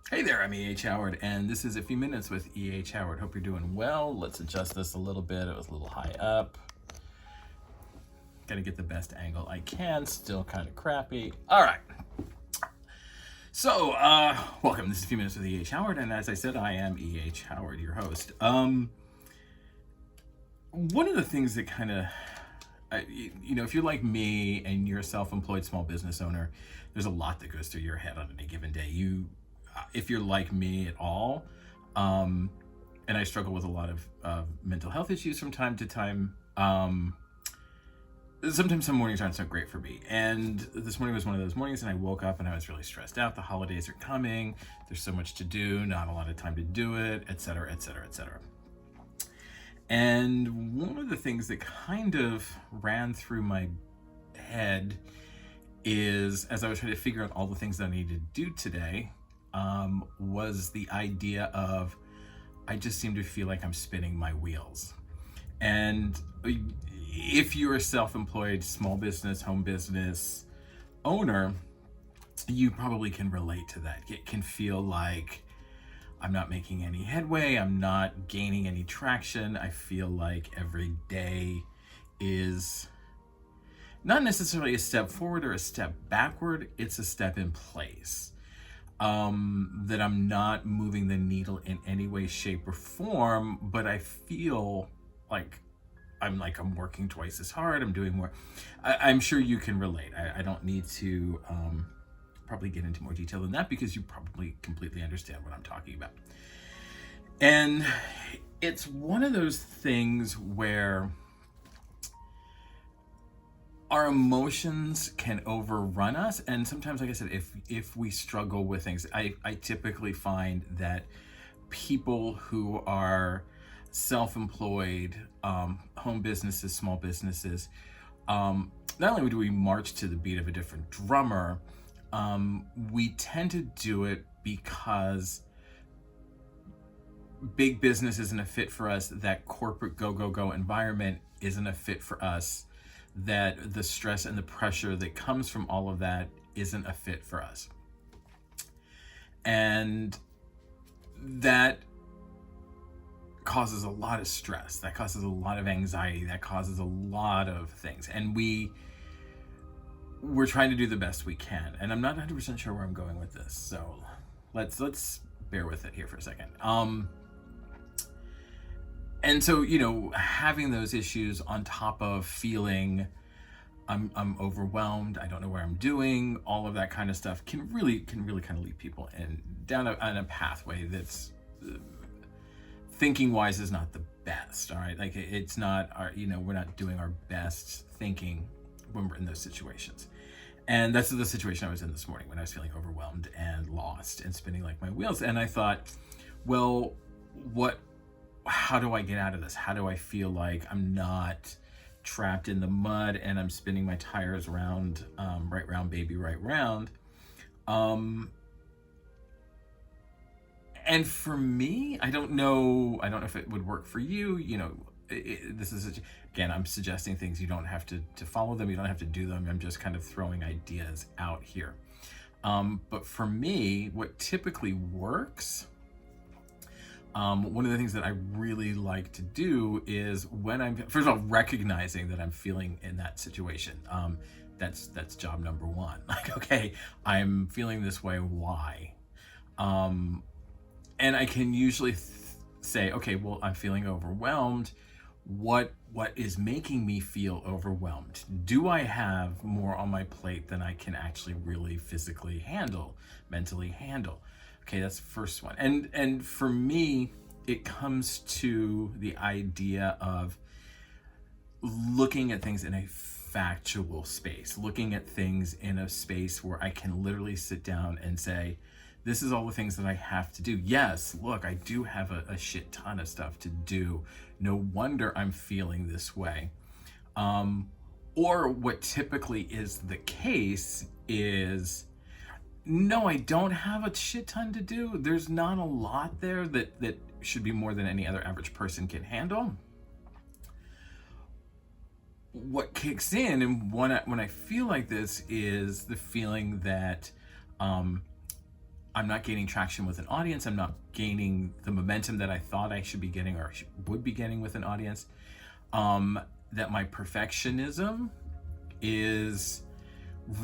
Hey there, I'm E.H. Howard, and this is A Few Minutes with E.H. Howard. Hope you're doing well. Let's adjust this a little bit. It was a little high up. Gotta get the best angle I can. Still kind of crappy. All right. So, welcome. This is A Few Minutes with E.H. Howard, and as I said, I am E.H. Howard, your host. One of the things that kind of if you're like me and you're a self-employed small business owner, there's a lot that goes through your head on any given day. If you're like me at all, and I struggle with a lot of mental health issues from time to time. Sometimes some mornings aren't so great for me, and this morning was one of those mornings, and I woke up and I was really stressed out. The holidays are coming. There's so much to do, not a lot of time to do it, etc., etc., etc. And one of the things that kind of ran through my head is, as I was trying to figure out all the things that I needed to do today, was the idea of, I just seem to feel like I'm spinning my wheels. And if you're a self-employed small business, home business owner, you probably can relate to that. It can feel like I'm not making any headway. I'm not gaining any traction. I feel like every day is not necessarily a step forward or a step backward. It's a step in place. That I'm not moving the needle in any way, shape, or form, but I feel like I'm working twice as hard. I'm doing more. I'm sure you can relate. I don't need to probably get into more detail than that, because you probably completely understand what I'm talking about. And it's one of those things where our emotions can overrun us, and sometimes, like I said, if we struggle with things, I typically find that people who are self-employed, home businesses, small businesses, not only do we march to the beat of a different drummer, we tend to do it because big business isn't a fit for us, that corporate go environment isn't a fit for us, that the stress and the pressure that comes from all of that isn't a fit for us. And that causes a lot of stress, that causes a lot of anxiety, that causes a lot of things. And we're trying to do the best we can. And I'm not 100% sure where I'm going with this, so let's bear with it here for a second. And so, having those issues on top of feeling I'm overwhelmed, I don't know where I'm doing, all of that kind of stuff can really kind of lead people down a pathway that's thinking wise is not the best. All right, like it's not we're not doing our best thinking when we're in those situations. And that's the situation I was in this morning, when I was feeling overwhelmed and lost and spinning like my wheels. And I thought, well, how do I get out of this? How do I feel like I'm not trapped in the mud and I'm spinning my tires around, right round, baby, right round? And for me, I don't know if it would work for you. This is again, I'm suggesting things. You don't have to follow them. You don't have to do them. I'm just kind of throwing ideas out here. But for me, what typically works, one of the things that I really like to do is, when I'm, first of all, recognizing that I'm feeling in that situation. That's job number one. Like, okay, I'm feeling this way. Why? And I can usually say, okay, well, I'm feeling overwhelmed. What is making me feel overwhelmed? Do I have more on my plate than I can actually really physically handle, mentally handle? Okay, that's the first one. And for me, it comes to the idea of looking at things in a factual space, looking at things in a space where I can literally sit down and say, this is all the things that I have to do. Yes, look, I do have a shit ton of stuff to do. No wonder I'm feeling this way. Or what typically is the case is, no, I don't have a shit ton to do. There's not a lot there that should be more than any other average person can handle. What kicks in, and when I feel like this, is the feeling that I'm not gaining traction with an audience. I'm not gaining the momentum that I thought I should be getting or would be getting with an audience. That my perfectionism is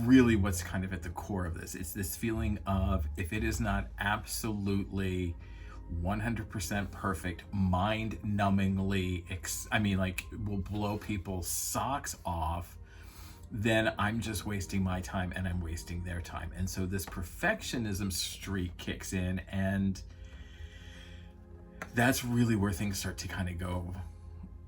really what's kind of at the core of this. It's this feeling of, if it is not absolutely 100% perfect, mind-numbingly, will blow people's socks off, then I'm just wasting my time and I'm wasting their time. And so this perfectionism streak kicks in, and that's really where things start to kind of go,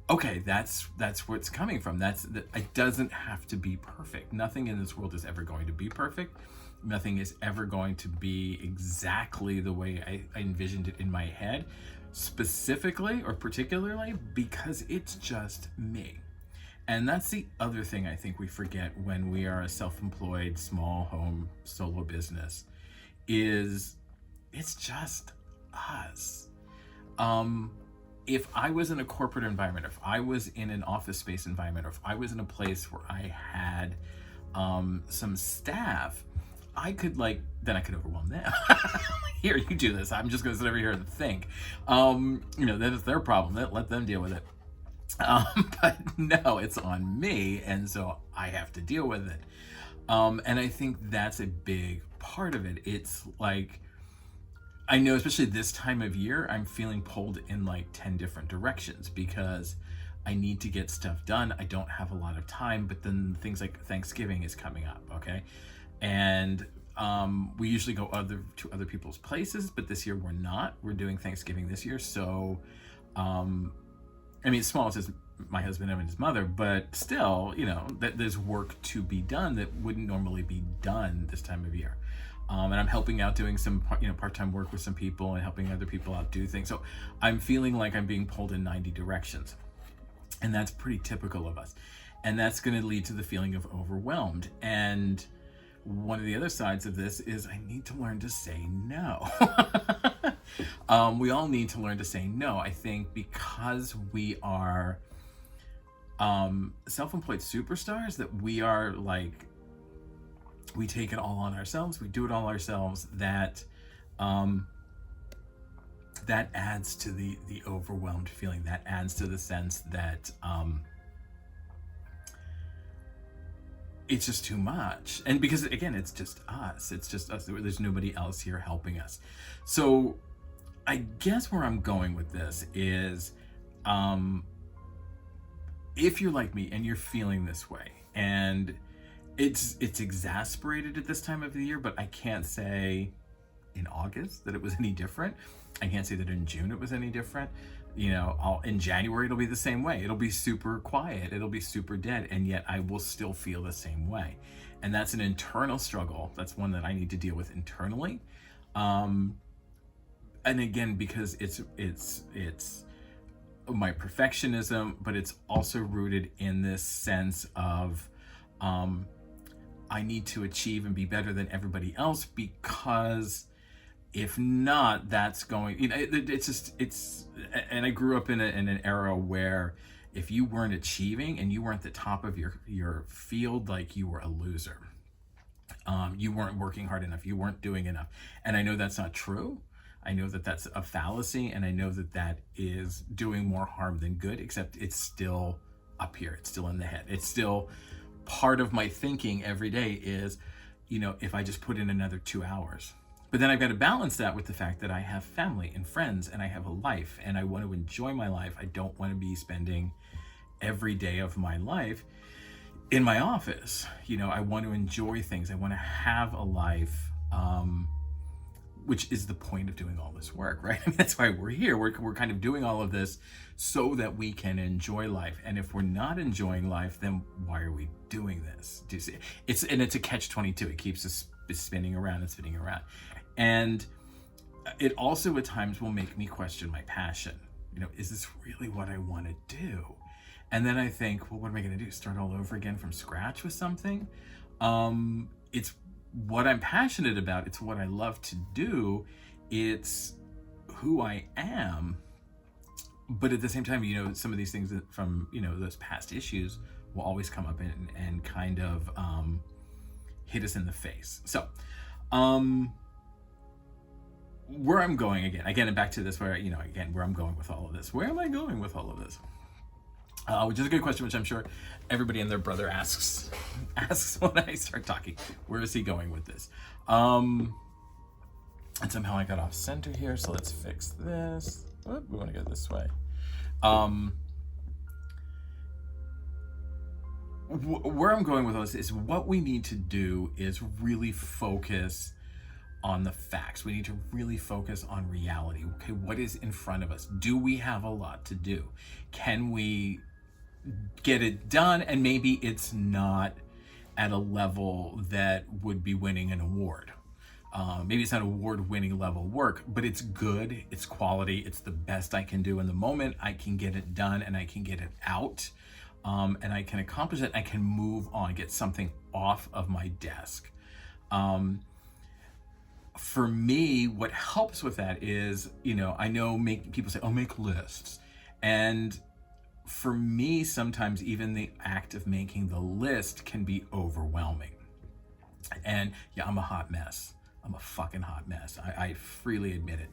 okay, that's where it's coming from. It doesn't have to be perfect. Nothing in this world is ever going to be perfect. Nothing is ever going to be exactly the way I envisioned it in my head, specifically or particularly because it's just me. And that's the other thing I think we forget when we are a self-employed, small home solo business, is it's just us. If I was in a corporate environment, if I was in an office space environment, or if I was in a place where I had some staff, then I could overwhelm them. Here, you do this. I'm just going to sit over here and think. That is their problem. Let them deal with it. But no, it's on me, and so I have to deal with it. And I think that's a big part of it. It's like, I know, especially this time of year, I'm feeling pulled in like 10 different directions because I need to get stuff done. I don't have a lot of time, but then things like Thanksgiving is coming up, okay? And we usually go to other people's places, but this year we're not. We're doing Thanksgiving this year, so as small as my husband and his mother, but still, that there's work to be done that wouldn't normally be done this time of year. And I'm helping out doing some part-time work with some people and helping other people out do things. So I'm feeling like I'm being pulled in 90 directions. And that's pretty typical of us. And that's going to lead to the feeling of overwhelmed. And one of the other sides of this is I need to learn to say no. We all need to learn to say no. I think because we are self-employed superstars, that we are like, we take it all on ourselves, we do it all ourselves, that adds to the overwhelmed feeling. That adds to the sense that it's just too much. And because, again, it's just us. There's nobody else here helping us. So I guess where I'm going with this is, if you're like me and you're feeling this way, and it's exasperated at this time of the year, but I can't say in August that it was any different. I can't say that in June it was any different. In January it'll be the same way. It'll be super quiet. It'll be super dead, and yet I will still feel the same way. And that's an internal struggle. That's one that I need to deal with internally. And again, because it's my perfectionism, but it's also rooted in this sense of I need to achieve and be better than everybody else, because if not, that's going, and I grew up in an era where if you weren't achieving and you weren't the top of your field, like, you were a loser. You weren't working hard enough. You weren't doing enough. And I know that's not true. I know that that's a fallacy, and I know that that is doing more harm than good, except it's still up here. It's still in the head. It's still part of my thinking every day is, if I just put in another 2 hours. But then I've got to balance that with the fact that I have family and friends, and I have a life, and I want to enjoy my life. I don't want to be spending every day of my life in my office. I want to enjoy things. I want to have a life, which is the point of doing all this work, right? That's why we're here. We're kind of doing all of this so that we can enjoy life. And if we're not enjoying life, then why are we doing this? Do you see? It's a catch-22. It keeps us spinning around and spinning around. And it also at times will make me question my passion. Is this really what I want to do? And then I think, well, what am I going to do? Start all over again from scratch with something? It's what I'm passionate about. It's what I love to do. It's who I am. But at the same time, some of these things from, those past issues will always come up and kind of hit us in the face. So, where I'm going again, and back to this, where, again, where I'm going with all of this. Where am I going with all of this? Which is a good question, which I'm sure everybody and their brother asks when I start talking. Where is he going with this? And somehow I got off center here, so let's fix this. Oop, we want to go this way. Where I'm going with all this is, what we need to do is really focus on the facts. We need to really focus on reality. Okay, what is in front of us? Do we have a lot to do? Can we get it done? And maybe it's not at a level that would be winning an award. Maybe it's not award-winning level work, but it's good, it's quality, it's the best I can do in the moment. I can get it done and I can get it out, and I can accomplish it. I can move on, get something off of my desk. For me, what helps with that is, I know people say, oh, make lists. And for me, sometimes even the act of making the list can be overwhelming. And yeah, I'm a hot mess. I'm a fucking hot mess. I freely admit it.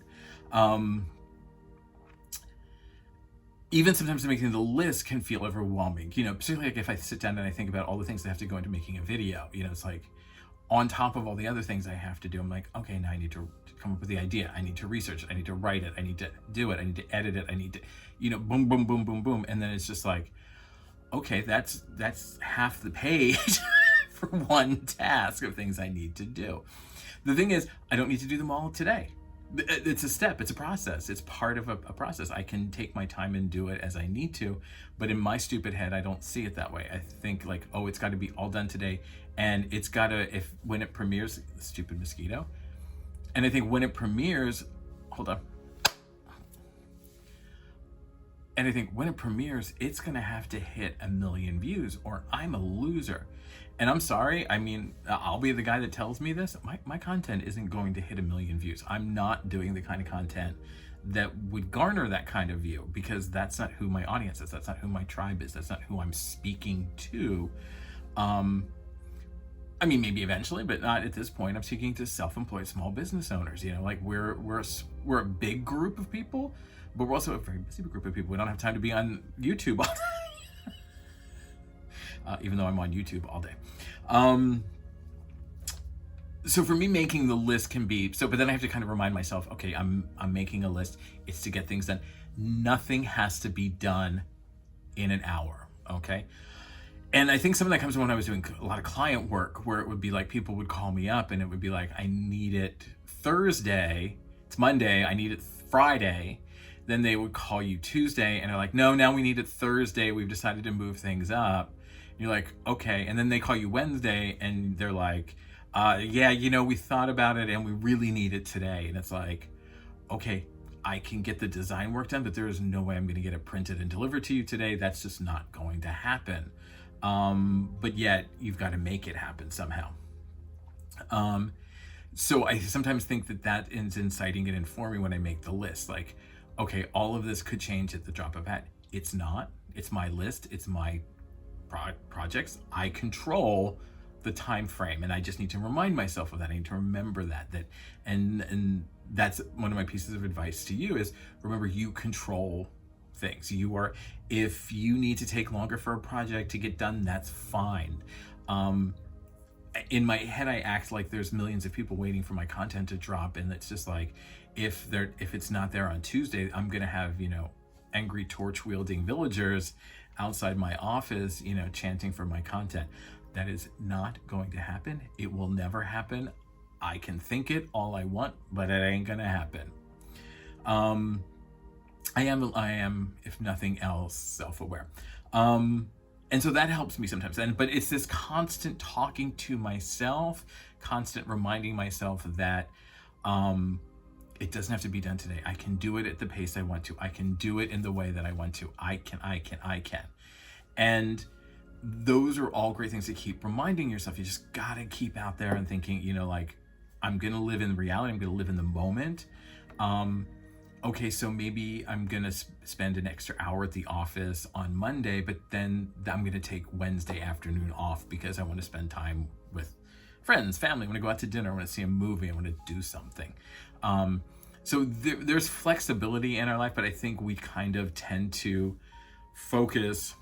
Even sometimes making the list can feel overwhelming, particularly like if I sit down and I think about all the things that have to go into making a video, it's like, on top of all the other things I have to do, I'm like, okay, now I need to come up with the idea. I need to research it. I need to write it. I need to do it. I need to edit it. I need to, boom, boom, boom, boom, boom. And then it's just like, okay, that's half the page for one task of things I need to do. The thing is, I don't need to do them all today. It's a step, it's a process. It's part of a process. I can take my time and do it as I need to, but in my stupid head, I don't see it that way. I think like, oh, it's got to be all done today. And it's got to, when it premieres, stupid mosquito. And I think when it premieres, hold on. And I think when it premieres, it's going to have to hit 1 million views or I'm a loser. And I'm sorry, I mean, I'll be the guy that tells me this. My content isn't going to hit 1 million views. I'm not doing the kind of content that would garner that kind of view, because that's not who my audience is. That's not who my tribe is. That's not who I'm speaking to. I mean, maybe eventually, but not at this point. I'm speaking to self-employed small business owners. Like we're a big group of people, but we're also a very busy group of people. We don't have time to be on YouTube all day, even though I'm on YouTube all day. So for me, making the list can be but then I have to kind of remind myself, okay, I'm making a list. It's to get things done. Nothing has to be done in an hour. Okay. And I think some of that comes from when I was doing a lot of client work, where it would be like, people would call me up and it would be like, I need it Thursday. It's Monday. I need it Friday. Then they would call you Tuesday and they're like, no, now we need it Thursday. We've decided to move things up. And you're like, okay. And then they call you Wednesday and they're like, yeah, we thought about it and we really need it today. And it's like, okay, I can get the design work done, but there is no way I'm going to get it printed and delivered to you today. That's just not going to happen. But yet you've got to make it happen somehow. So I sometimes think that is inciting and informing when I make the list. Like, okay, all of this could change at the drop of a hat. It's not. It's my list. It's my projects. I control the time frame, and I just need to remind myself of that. I need to remember that and that's one of my pieces of advice to you is, remember, you control things. If you need to take longer for a project to get done, that's fine. In my head, I act like there's millions of people waiting for my content to drop, and it's just like, if it's not there on Tuesday, I'm gonna have angry torch wielding villagers outside my office, chanting for my content. That is not going to happen. It will never happen. I can think it all I want, but it ain't gonna happen. I am, if nothing else, self-aware. And so that helps me sometimes. But it's this constant talking to myself, constant reminding myself that it doesn't have to be done today. I can do it at the pace I want to. I can do it in the way that I want to. I can. And those are all great things to keep reminding yourself. You just gotta keep out there and thinking, like, I'm gonna live in reality. I'm gonna live in the moment. Okay, so maybe I'm gonna spend an extra hour at the office on Monday, but then I'm gonna take Wednesday afternoon off because I want to spend time with friends, family. I want to go out to dinner. I want to see a movie. I want to do something. So there's flexibility in our life, but I think we kind of tend to focus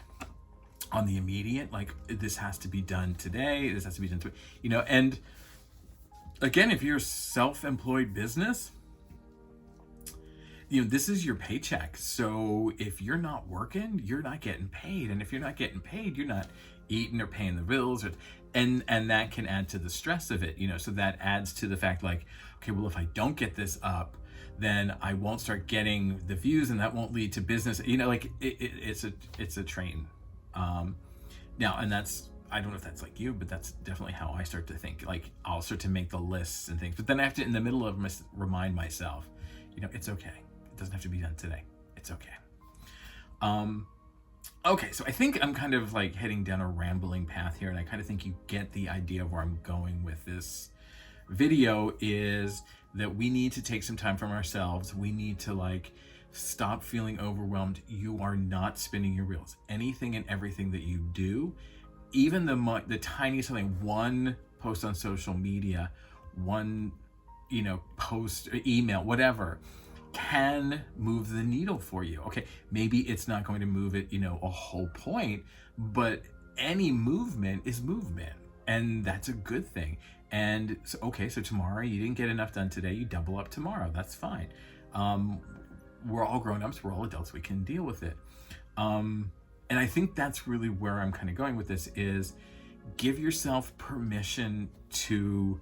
on the immediate, like this has to be done today, this has to be done today, and again, if you're a self-employed business, this is your paycheck. So if you're not working, you're not getting paid. And if you're not getting paid, you're not eating or paying the bills, and that can add to the stress of it, so that adds to the fact, like, okay, well, if I don't get this up, then I won't start getting the views, and that won't lead to business, like it's a train. Now, and I don't know if that's like you, but that's definitely how I start to think. Like, I'll start to make the lists and things, but then I have to, in the middle of remind myself, it's okay. It doesn't have to be done today. It's okay. Okay, so I think I'm kind of like heading down a rambling path here, and I kind of think you get the idea of where I'm going with this video, is that we need to take some time from ourselves. We need to like stop feeling overwhelmed. You are not spinning your wheels. Anything and everything that you do, even the tiniest something, one post on social media, one post, email, whatever, can move the needle for you. Okay, maybe it's not going to move it a whole point, but any movement is movement, and that's a good thing. And so, okay, so tomorrow you didn't get enough done today, you double up tomorrow. That's fine. We're all grown-ups, we're all adults, we can deal with it. And I think that's really where I'm kind of going with this, is give yourself permission to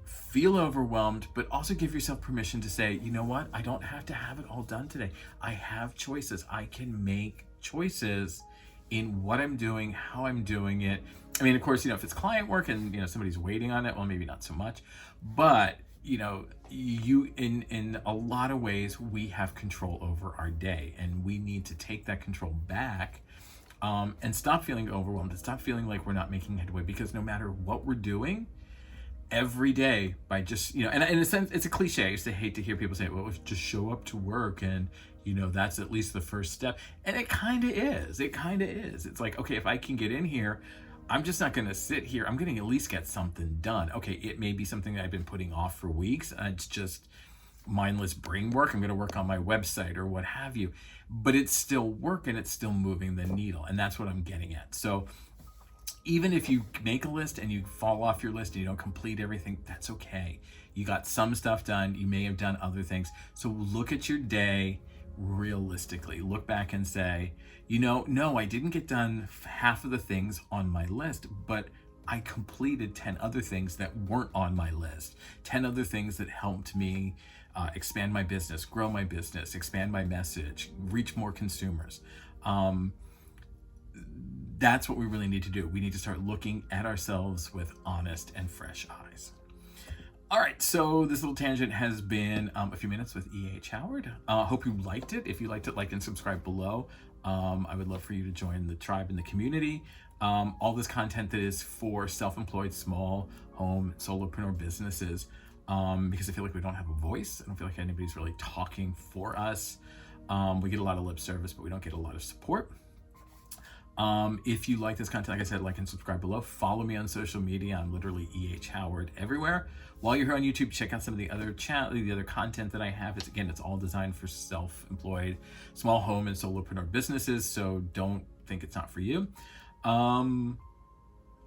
feel overwhelmed, but also give yourself permission to say, you know what, I don't have to have it all done today. I have choices. I can make choices in what I'm doing, how I'm doing it. I mean, of course, if it's client work and somebody's waiting on it, well, maybe not so much, but you in a lot of ways, we have control over our day, and we need to take that control back, and stop feeling overwhelmed, and stop feeling like we're not making headway, because no matter what we're doing every day, by just and in a sense, it's a cliche. I used to hate to hear people say, well, just show up to work, and that's at least the first step. And it kind of is. It's like, okay, if I can get in here, I'm just not going to sit here. I'm going to at least get something done. Okay, it may be something that I've been putting off for weeks. It's just mindless brain work. I'm going to work on my website or what have you, but it's still work, and it's still moving the needle. And that's what I'm getting at. So even if you make a list and you fall off your list and you don't complete everything, that's okay. You got some stuff done. You may have done other things. So look at your day realistically. Look back and say, no, I didn't get done half of the things on my list, but I completed 10 other things that weren't on my list, 10 other things that helped me expand my business, grow my business, expand my message, reach more consumers. That's what we really need to do. We need to start looking at ourselves with honest and fresh eyes. All right, so this little tangent has been a few minutes with E.H. Howard. Hope you liked it. If you liked it, like and subscribe below. I would love for you to join the tribe and the community. All this content that is for self-employed, small home, solopreneur businesses, because I feel like we don't have a voice. I don't feel like anybody's really talking for us. We get a lot of lip service, but we don't get a lot of support. If you like this content, like I said, like and subscribe below. Follow me on social media. I'm literally E.H. Howard everywhere. While you're here on YouTube, check out some of the other the other content that I have. It's all designed for self-employed, small home and solopreneur businesses. So don't think it's not for you. Other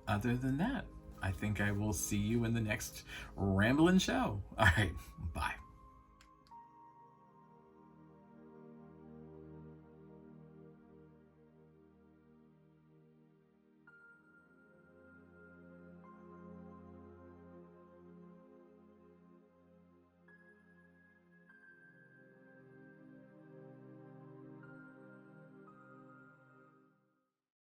than that, I think I will see you in the next Ramblin' Show. All right, bye.